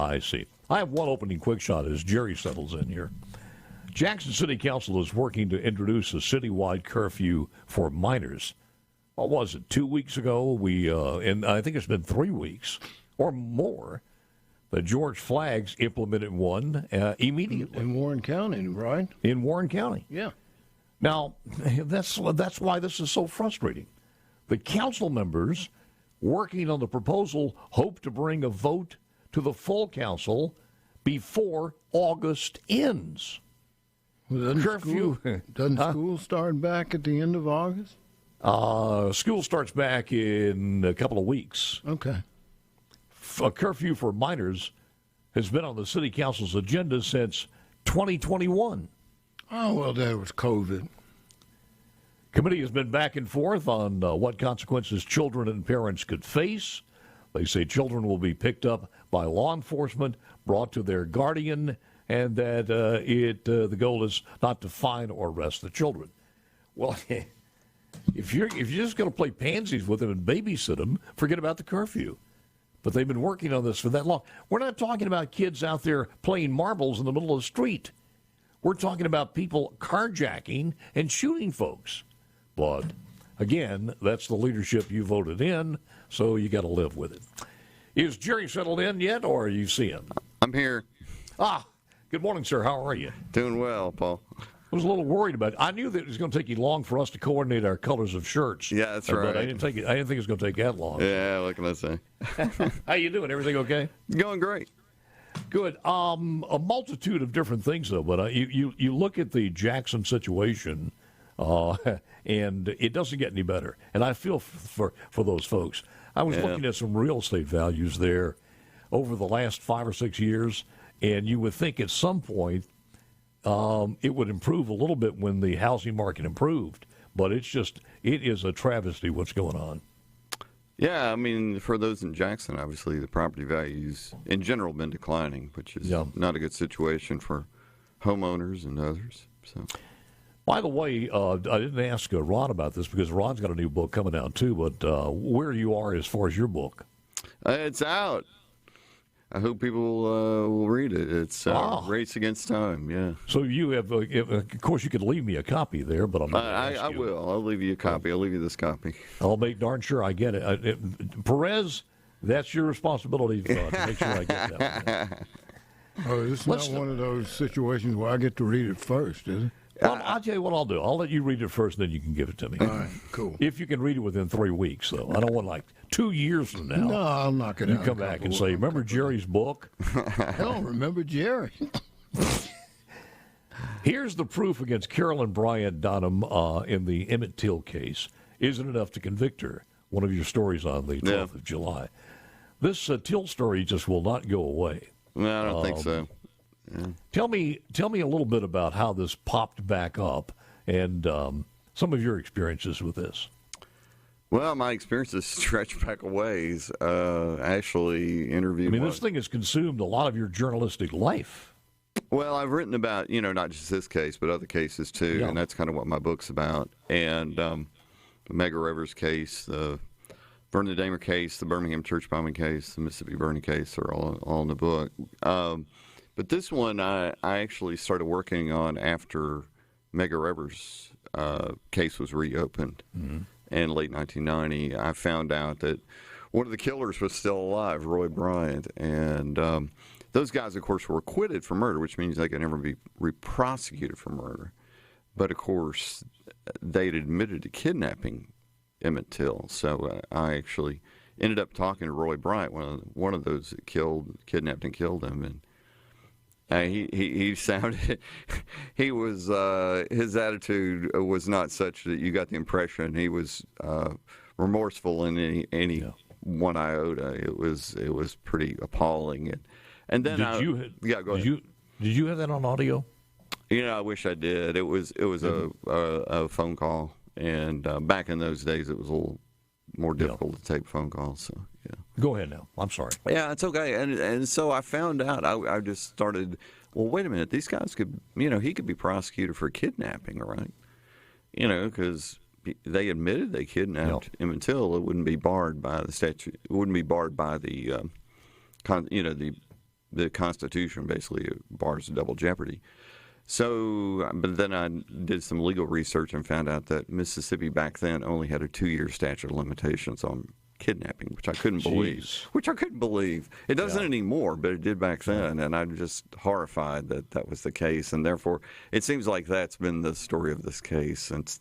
I see. I have one opening quick shot as Jerry settles in here. Jackson City Council is working to introduce a citywide curfew for minors. What was it, 2 weeks ago? And I think it's been 3 weeks or more, that George Flaggs implemented one immediately. In Warren County, right? In Warren County. Yeah. Now, that's why this is so frustrating. The council members working on the proposal hope to bring a vote to the full council before August ends. Well, doesn't school start back at the end of August? School starts back in a couple of weeks. Okay. A curfew for minors has been on the city council's agenda since 2021. Oh, well, that was COVID. Committee has been back and forth on what consequences children and parents could face. They say children will be picked up by law enforcement, brought to their guardian, and that the goal is not to fine or arrest the children. Well, if you're just going to play pansies with them and babysit them, forget about the curfew. But they've been working on this for that long. We're not talking about kids out there playing marbles in the middle of the street. We're talking about people carjacking and shooting folks. But, again, that's the leadership you voted in, so you got to live with it. Is Jerry settled in yet, or are you seeing him? I'm here. Good morning, sir. How are you? Doing well, Paul. I was a little worried about it. I knew that it was going to take you long for us to coordinate our colors of shirts. Yeah, that's right. But I didn't think it was going to take that long. Yeah, what can I say? How you doing? Everything okay? Going great. Good. A multitude of different things, though. But you look at the Jackson situation, and it doesn't get any better. And I feel for those folks. I was looking at some real estate values there over the last 5 or 6 years, and you would think at some point it would improve a little bit when the housing market improved. But it is a travesty what's going on. Yeah, I mean, for those in Jackson, obviously the property values in general have been declining, which is not a good situation for homeowners and others. So, by the way, I didn't ask Ron about this because Ron's got a new book coming out too. But where you are as far as your book? It's out. I hope people will read it. It's Race Against Time, yeah. So you have, of course, you could leave me a copy there, but I'm not going to I will. I'll leave you a copy. I'll leave you this copy. I'll make darn sure I get it. Perez, that's your responsibility to make sure I get that one. Oh, it's not one of those situations where I get to read it first, is it? Well, I'll tell you what I'll do. I'll let you read it first, and then you can give it to me. All right, cool. If you can read it within 3 weeks, though. I don't want 2 years from now. No, I'll knock it out. You come back and say, remember Jerry's book? I don't remember Jerry. Here's the proof against Carolyn Bryant Dunham in the Emmet Till case. Isn't enough to convict her? One of your stories on the 12th of July. This Till story just will not go away. No, I don't think so. Yeah. Tell me a little bit about how this popped back up and some of your experiences with this. Well, my experiences stretch back a ways. I actually interviewed. This thing has consumed a lot of your journalistic life. Well, I've written about, not just this case, but other cases too, and that's kind of what my book's about. And the Medgar Evers case, the Vernon Damer case, the Birmingham church bombing case, the Mississippi burning case are all in the book. But this one I actually started working on after Medgar Evers' case was reopened in late 1990. I found out that one of the killers was still alive, Roy Bryant. And those guys, of course, were acquitted for murder, which means they could never be re-prosecuted for murder. But, of course, they'd admitted to kidnapping Emmet Till. So I actually ended up talking to Roy Bryant, one of those that kidnapped and killed him. And he sounded, he was, his attitude was not such that you got the impression he was remorseful in any one iota. It was pretty appalling. And then go ahead. Did you have that on audio? I wish I did. It was a phone call, and back in those days it was a little more difficult to take phone calls. So go ahead now. I'm sorry. Yeah, it's okay. And so I found out. I just started. Well, wait a minute. These guys could, he could be prosecuted for kidnapping, right? Because they admitted they kidnapped Emmet Till. It wouldn't be barred by the statute. It wouldn't be barred by the, the the Constitution basically bars double jeopardy. So, but then I did some legal research and found out that Mississippi back then only had a 2-year statute of limitations on kidnapping, which I couldn't believe. It doesn't anymore, but it did back then, and I'm just horrified that that was the case. And therefore, it seems like that's been the story of this case since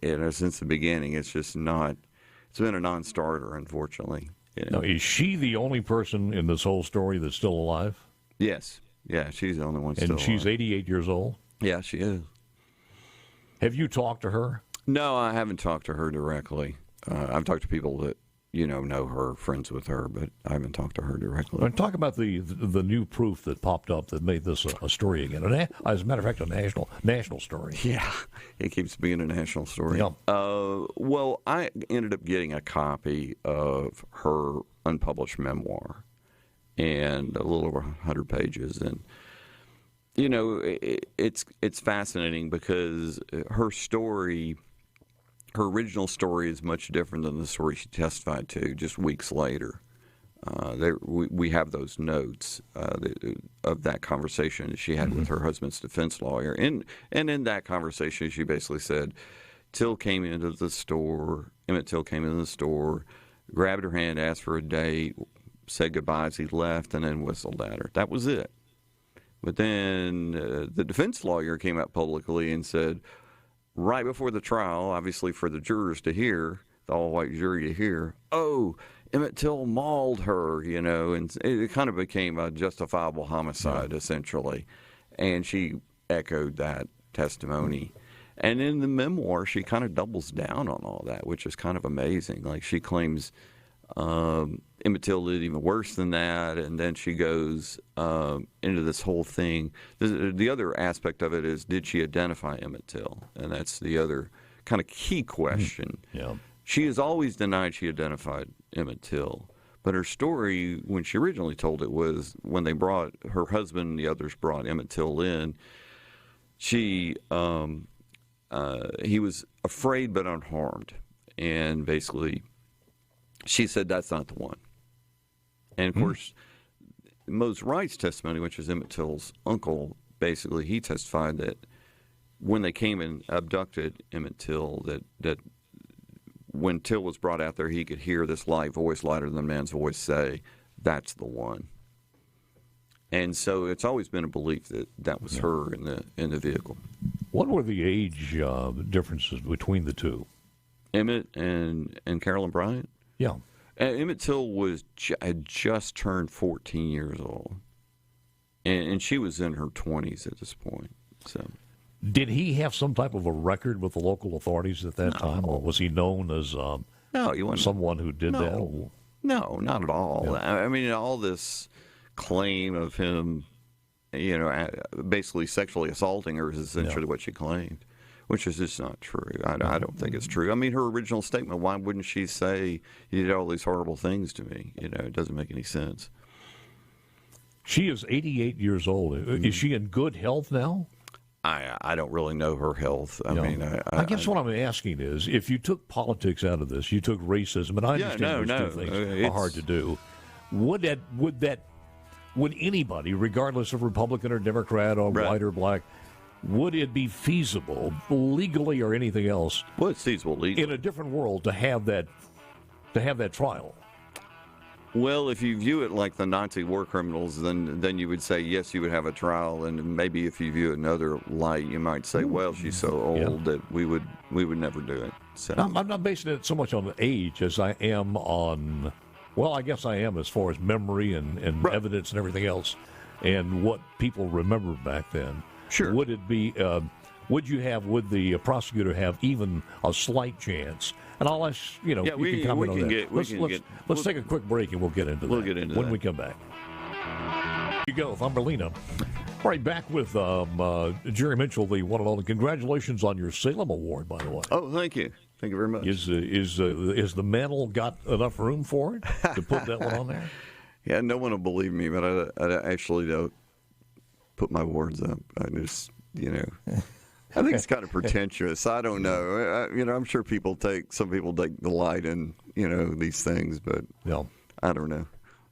the beginning. It's just not. It's been a non-starter, unfortunately. Now, is she the only person in this whole story that's still alive? Yes. Yeah, she's the only one still alive. And she's 88 years old? Yeah, she is. Have you talked to her? No, I haven't talked to her directly. I've talked to people that, know her, friends with her, but I haven't talked to her directly. Well, talk about the new proof that popped up that made this a story again. As a matter of fact, a national story. Yeah, it keeps being a national story. Yeah. Well, I ended up getting a copy of her unpublished memoir, and a little over 100 pages. And, it's fascinating because her original story is much different than the story she testified to just weeks later. We have those notes of that conversation that she had with her husband's defense lawyer. And in that conversation, she basically said, Emmet Till came into the store, grabbed her hand, asked for a date, said goodbye as he left, and then whistled at her. That was it. But then the defense lawyer came out publicly and said, right before the trial, obviously for the jurors to hear, the all-white jury to hear, Emmet Till mauled her, and it kind of became a justifiable homicide, essentially. And she echoed that testimony. And in the memoir, she kind of doubles down on all that, which is kind of amazing. Like, she claims Emmet Till did even worse than that, and then she goes into this whole thing. The other aspect of it is, did she identify Emmet Till? And that's the other kind of key question. Yeah. She has always denied she identified Emmet Till, but her story, when she originally told it, was when they brought her husband and the others brought Emmet Till in, he was afraid but unharmed, and basically she said that's not the one. And, of course, Mose Wright's testimony, which is Emmet Till's uncle, basically he testified that when they came and abducted Emmet Till, that when Till was brought out there, he could hear this light voice, lighter than a man's voice, say, that's the one. And so it's always been a belief that that was her in the vehicle. What were the age differences between the two? Emmet and Carolyn Bryant? Yeah. Emmet Till had just turned 14 years old, and she was in her 20s at this point. So, did he have some type of a record with the local authorities at that time, or was he known as someone who did that? No, not at all. Yeah. I mean, all this claim of him, basically sexually assaulting her is essentially what she claimed, which is just not true. I don't think it's true. I mean, her original statement, why wouldn't she say, you did all these horrible things to me? It doesn't make any sense. She is 88 years old. Is she in good health now? I don't really know her health. I guess what I'm asking is, if you took politics out of this, you took racism, and I understand those two things are hard to do, would anybody, regardless of Republican or Democrat or white or black, would it be feasible, legally or anything else, well, it's feasible legally, in a different world, to have that trial? Well, if you view it like the Nazi war criminals, then you would say, yes, you would have a trial. And maybe if you view it in another light, you might say, well, she's so old that we would never do it. So I'm not basing it so much on age as I am on, well, I guess I am as far as memory and evidence and everything else and what people remember back then. Sure. Would it be, would the prosecutor have even a slight chance? And I'll ask, you can comment on that. Let's take a quick break and we'll get into that. We'll get into that when we come back. Here you go, Thumbelina. All right, back with Jerry Mitchell, the one and only. Congratulations on your Salem Award, by the way. Oh, thank you. Thank you very much. Is the mantle got enough room for it to put that one on there? Yeah, no one will believe me, but I actually don't put my words up. I just, I think it's kind of pretentious. I don't know. I'm sure some people take delight in, these things, but I don't know.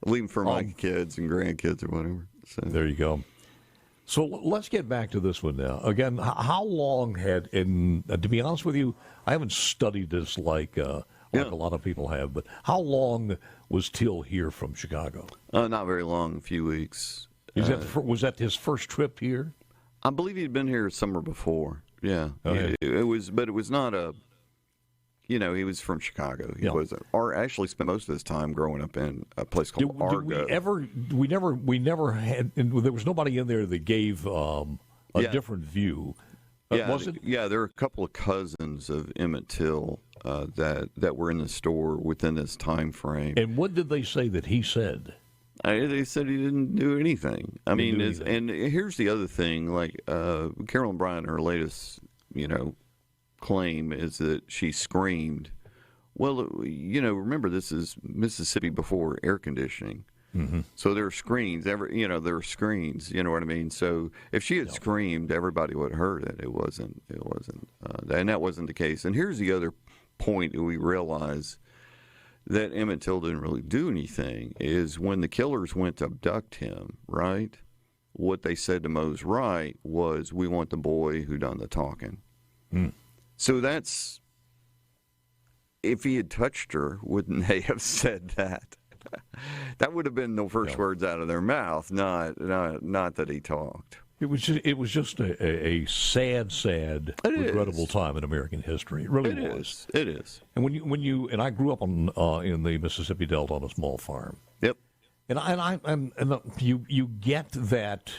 leave them for my kids and grandkids or whatever. So. There you go. So let's get back to this one now. Again, how long had, and to be honest with you, I haven't studied this like a lot of people have, but how long was Till here from Chicago? Not very long, a few weeks. Was that his first trip here? I believe he'd been here summer before. Yeah. Okay. It was not a, he was from Chicago. He or actually spent most of his time growing up in a place called Argo. We never had, and there was nobody in there that gave a different view. Was it? Yeah, there are a couple of cousins of Emmet Till that were in the store within this time frame. And what did they say that he said? They said he didn't do anything. And here's the other thing, like Carolyn Bryant, her latest, claim is that she screamed. Well, remember this is Mississippi before air conditioning. Mm-hmm. So there are screens. There are screens. You know what I mean? So if she had screamed, everybody would have heard it. It wasn't, and that wasn't the case. And here's the other point that we realize that Emmet Till didn't really do anything is when the killers went to abduct him, right? What they said to Mose Wright was, "We want the boy who done the talking." Mm. So that's, if he had touched her, wouldn't they have said that? That would have been the first words out of their mouth, not that he talked. It was just a sad, regrettable time in American history. It really was. It is. And when you and I grew up in the Mississippi Delta on a small farm. Yep. And you get that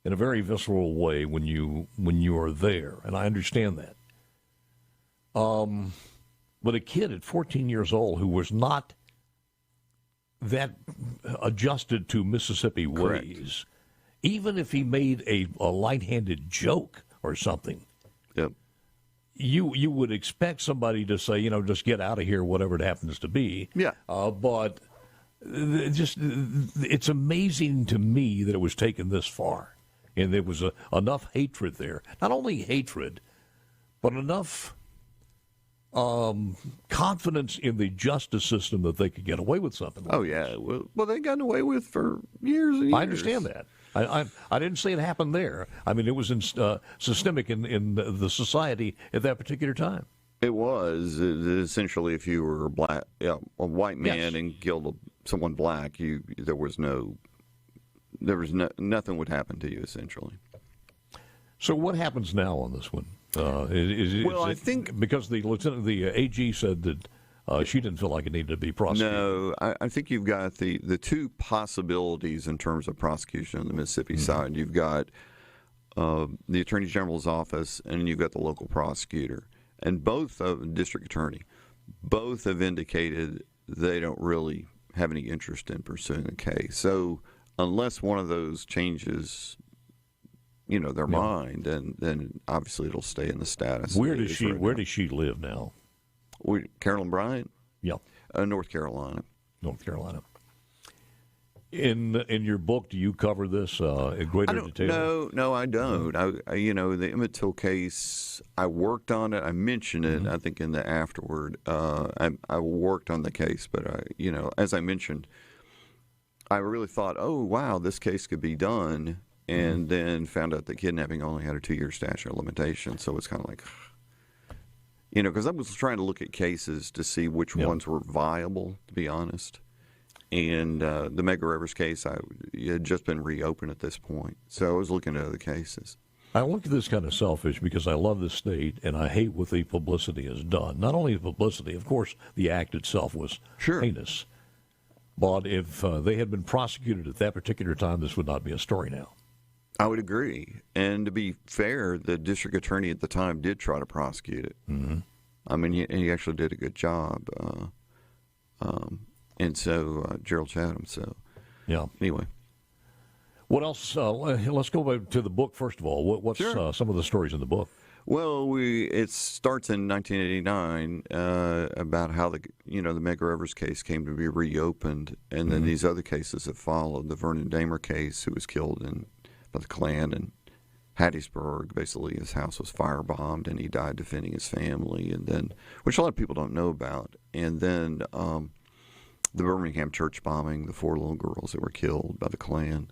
in a very visceral way when you are there, and I understand that. But a kid at 14 years old who was not that adjusted to Mississippi ways, even if he made a light-handed joke or something, you would expect somebody to say, just get out of here, whatever it happens to be. Yeah. But it's amazing to me that it was taken this far, and there was enough hatred there. Not only hatred, but enough confidence in the justice system that they could get away with something like this. Yeah. Well, they got away with for years and years. I understand that. I didn't say it happened there. I mean, it was systemic in the society at that particular time. It was. Essentially, if you were a white man and killed someone black, nothing would happen to you, essentially. So what happens now on this one? I think because the AG said that she didn't feel like it needed to be prosecuted. No, I think you've got the two possibilities in terms of prosecution on the Mississippi side. You've got the Attorney General's office, and you've got the local prosecutor, and both of district attorney, both have indicated they don't really have any interest in pursuing the case. So unless one of those changes their mind, and then obviously it'll stay in the status. Where does she live now? Carolyn Bryant? Yeah. North Carolina. North Carolina. In your book, do you cover this in greater detail? No, I don't. The Emmet Till case, I worked on it. I mentioned it, I think, in the afterword. I worked on the case, but as I mentioned, I really thought, oh wow, this case could be done. And then found out that kidnapping only had a 2-year statute of limitations. So it's kind of like, because I was trying to look at cases to see which ones were viable, to be honest. And the Medgar Evers case had just been reopened at this point. So I was looking at other cases. I look at this kind of selfish because I love the state and I hate what the publicity has done. Not only the publicity, of course, the act itself was heinous. But if they had been prosecuted at that particular time, this would not be a story now. I would agree. And to be fair, the district attorney at the time did try to prosecute it. Mm-hmm. I mean, he actually did a good job. And so, Gerald Chatham. So, anyway. What else? Let's go back to the book, first of all. What's some of the stories in the book? Well, it starts in 1989 about how the Medgar Evers case came to be reopened, and then these other cases have followed. The Vernon Damer case, who was killed by the Klan in Hattiesburg. Basically, his house was firebombed, and he died defending his family. And then, which a lot of people don't know about. And then the Birmingham church bombing, the 4 little girls that were killed by the Klan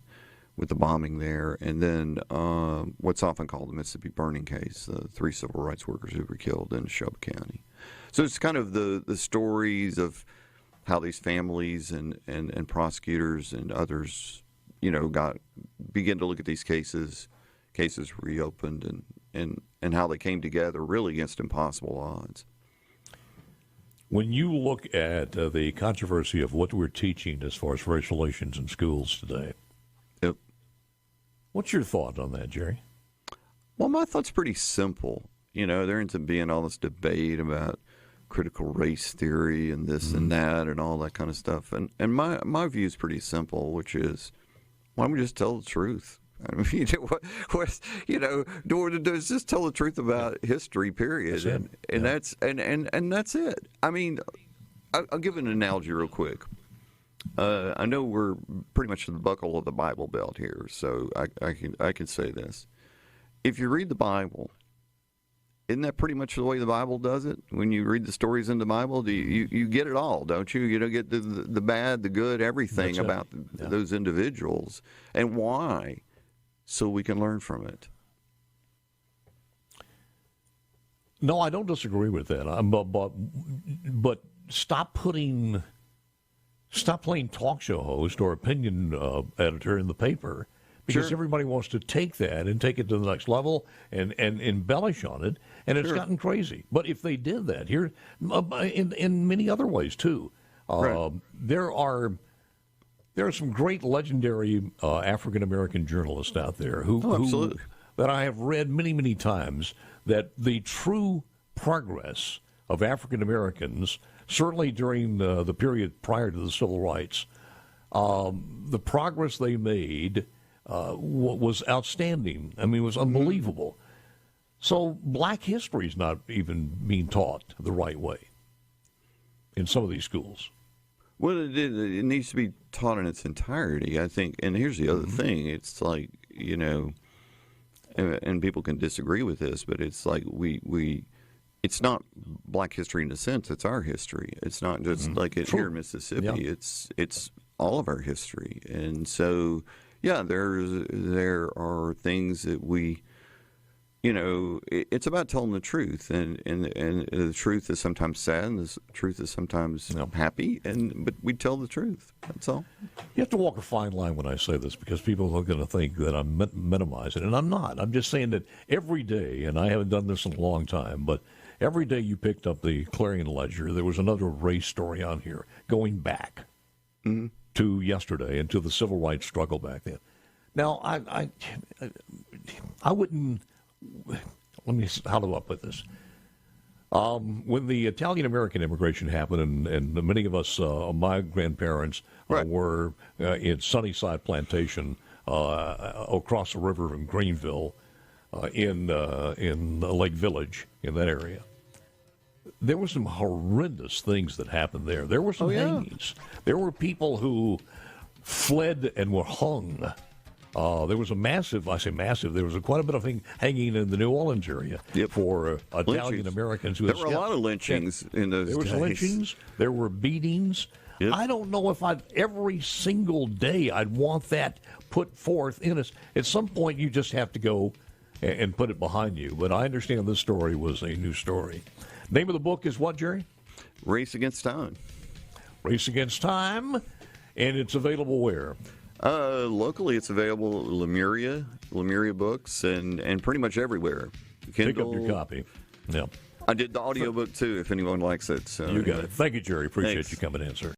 with the bombing there, and then what's often called the Mississippi burning case, the 3 civil rights workers who were killed in Neshoba County. So it's kind of the stories of how these families and prosecutors and others, begin to look at these cases reopened, and how they came together really against impossible odds. When you look at the controversy of what we're teaching as far as race relations in schools today, yep. What's your thought on that, Jerry? Well, my thought's pretty simple. There ends up being all this debate about critical race theory and this and that and all that kind of stuff. And my view is pretty simple, which is, why don't we just tell the truth? I mean, just tell the truth about history, period. That's that's it. I mean, I'll give an analogy real quick. I know we're pretty much in the buckle of the Bible Belt here, so I can say this. If you read the Bible, isn't that pretty much the way the Bible does it? When you read the stories in the Bible, you get it all, don't you? You get the bad, the good, everything about those individuals. And why? So we can learn from it. No, I don't disagree with that. But stop playing talk show host or opinion editor in the paper, because everybody wants to take that and take it to the next level and embellish on it, and it's gotten crazy. But if they did that here, in many other ways too, there are some great legendary African American journalists out there who that I have read many, many times, that the true progress of African Americans, certainly during the period prior to the civil rights, the progress they made was outstanding. I mean, it was unbelievable. So black history is not even being taught the right way in some of these schools. Well, it needs to be taught in its entirety, I think. And here's the other thing. It's like, and people can disagree with this, but it's like it's not black history in a sense. It's our history. It's not just like it here in Mississippi. Yeah. It's all of our history. And so, there are things that we, it's about telling the truth, and the truth is sometimes sad, and the truth is sometimes happy, but we tell the truth. That's all. You have to walk a fine line when I say this, because people are going to think that I'm minimizing, and I'm not. I'm just saying that every day, and I haven't done this in a long time, but every day you picked up the Clarion Ledger, there was another race story on here going back to yesterday and to the civil rights struggle back then. Now, I wouldn't. How do I put this? When the Italian-American immigration happened, and many of us, my grandparents, were in Sunnyside Plantation across the river in Greenville, in Lake Village, in that area. There were some horrendous things that happened there. There were some hangings. There were people who fled and were hung. There was there was quite a bit of hanging in the New Orleans area for Italian Americans. There were a lot of lynchings in those days. There was lynchings. There were beatings. Yep. I don't know if every single day I'd want that put forth in us. At some point, you just have to go and put it behind you. But I understand this story was a new story. Name of the book is what, Jerry? Race Against Time. Race Against Time. And it's available where? Locally, it's available at Lemuria Books, and pretty much everywhere. Kindle. Pick up your copy. Yeah. I did the audiobook, too, if anyone likes it. So you got it. Thank you, Jerry. Appreciate you coming in, sir.